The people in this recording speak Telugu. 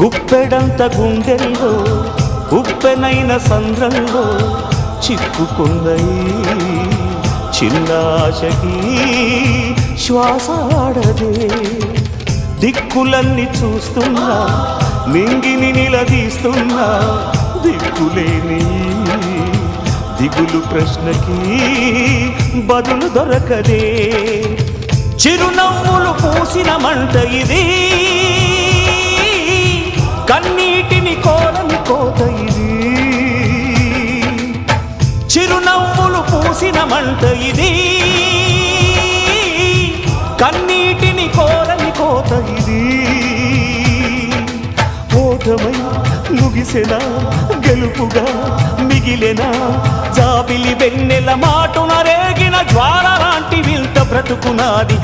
గుప్పెడంత గుండెల్లో ఉప్పెనైన సంద్రంలో చిక్కుకుందయి చిన్నాశకి శ్వాసాడదే దిక్కులన్నీ చూస్తున్నా నింగిని నిలదీస్తున్నా దిక్కులేని దిగులు ప్రశ్నకి బదులు దొరకదే చిరునవ్వులు పూసిన మంట ఇది కన్నీటిని కోరని కోత ఇది చిరునవ్వులు పూసిన మంట ఇది కన్నీటిని కోరని కోత ఇది ఓటమై ముగిసెనా గెలుపుగా మిగిలెనా జాబిలి వెన్నెల మాటున రేగిన జ్వాల లాంటి వింత బ్రతుకునాది